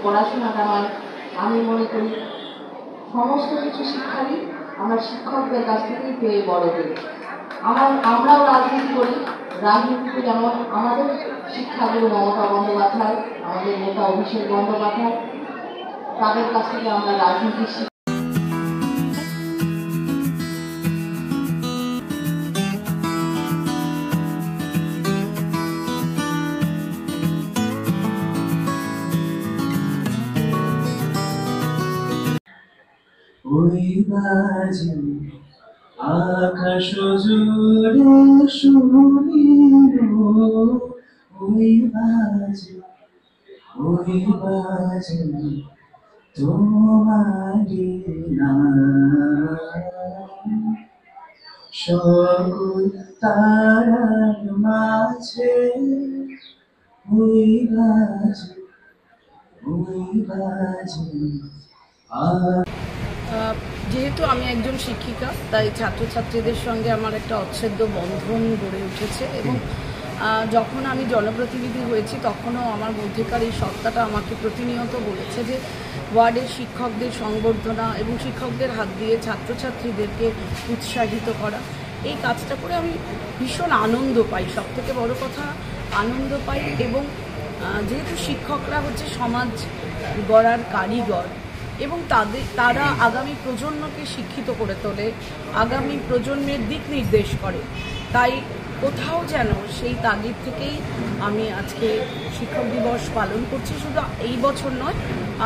পড়াশোনাটা নয়, আমি মনে করি সমস্ত কিছু শিক্ষারই আমরা শিক্ষকদের কাছ থেকেই পেয়ে বড় হই। আমরাও রাজনীতি করি, রাজনীতিতে যেমন আমাদের শিক্ষাগুরু মমতা বন্দ্যোপাধ্যায়, আমাদের নেতা অভিষেক বন্দ্যোপাধ্যায়, তাদের কাছ থেকে আমরা রাজনীতি শিখি। ওই বাজে আকাশ জুড়ে শুনিল, ওই বাজে তোমারি নাম, সকল তারার মাঝে ওই বাজে যেহেতু আমি একজন শিক্ষিকা, তাই ছাত্রছাত্রীদের সঙ্গে আমার একটা অচ্ছেদ্য বন্ধন গড়ে উঠেছে এবং যখন আমি জনপ্রতিনিধি হয়েছি তখনও আমার মধ্যেকার এই সত্তাটা আমাকে প্রতিনিয়ত বলেছে যে ওয়ার্ডের শিক্ষকদের সংবর্ধনা এবং শিক্ষকদের হাত দিয়ে ছাত্রছাত্রীদেরকে উৎসাহিত করা, এই কাজটা করে আমি ভীষণ আনন্দ পাই। সবথেকে বড় কথা আনন্দ পাই। এবং যেহেতু শিক্ষকরা হচ্ছে সমাজ গড়ার কারিগর এবং তারা আগামী প্রজন্মকে শিক্ষিত করে তোলে, আগামী প্রজন্মের দিক নির্দেশ করে, তাই কোথাও যেন সেই তাগিদ থেকেই আমি আজকে শিক্ষক দিবস পালন করছি। শুধু এই বছর নয়,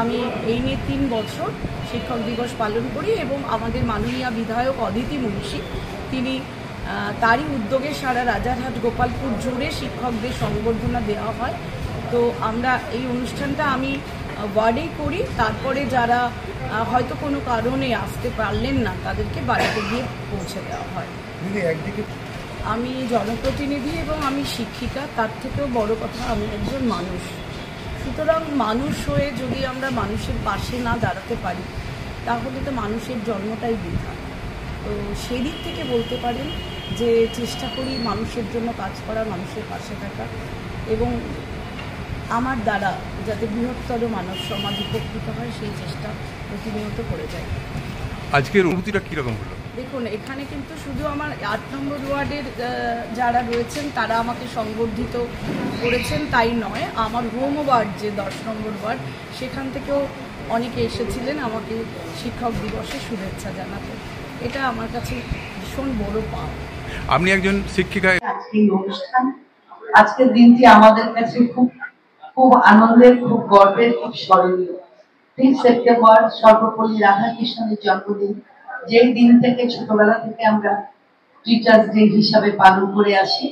আমি এই নিয়ে 3 বছর শিক্ষক দিবস পালন করি এবং আমাদের মাননীয় বিধায়ক অদিতি মুন্সি, তিনি তারই উদ্যোগে সারা রাজারহাট গোপালপুর জুড়ে শিক্ষকদের সংবর্ধনা দেওয়া হয়। তো আমরা এই অনুষ্ঠানটা আমি ওয়ার্ডেই করি, তারপরে যারা হয়তো কোনো কারণে আসতে পারলেন না তাদেরকে বাড়িতে গিয়ে পৌঁছে দেওয়া হয়। আমি জনপ্রতিনিধি এবং আমি শিক্ষিকা, তার থেকেও বড় কথা আমি একজন মানুষ। সুতরাং মানুষ হয়ে যদি আমরা মানুষের পাশে না দাঁড়াতে পারি তাহলে তো মানুষের জন্মটাই বৃথা। তো সেই দিক থেকে বলতে পারেন যে চেষ্টা করি মানুষের জন্য কাজ করা, মানুষের পাশে থাকা এবং আমার দ্বারা যাতে বৃহত্তর মানব সমাজ উপকৃত হয় সেই চেষ্টা প্রতিনিয়ত করে যাই। আজকের অনুভূতিটা কীরকম হলো? দেখুন, এখানে কিন্তু শুধু আমার 8 নম্বর ওয়ার্ডের যারা রয়েছেন তারা আমাকে সংবর্ধিত করেছেন তাই নয়, আমার হোম ওয়ার্ড যে 10 নম্বর ওয়ার্ড সেখান থেকেও অনেকে এসেছিলেন আমাকে শিক্ষক দিবসে শুভেচ্ছা জানাতে। এটা আমার কাছে ভীষণ বড় পাওয়া। আপনি একজন শিক্ষিকা। আজকের অনুষ্ঠান, আজকের দিনটি আমাদের কাছে খুব আনন্দের, খুব গর্বের, খুব স্মরণীয়। 3 সেপ্টেম্বর সর্বপল্লী রাধাকৃষ্ণনের জন্মদিন, যেই দিন থেকে ছোটবেলা থেকে আমরা টিচার্স ডে হিসাবে পালন করে আসি।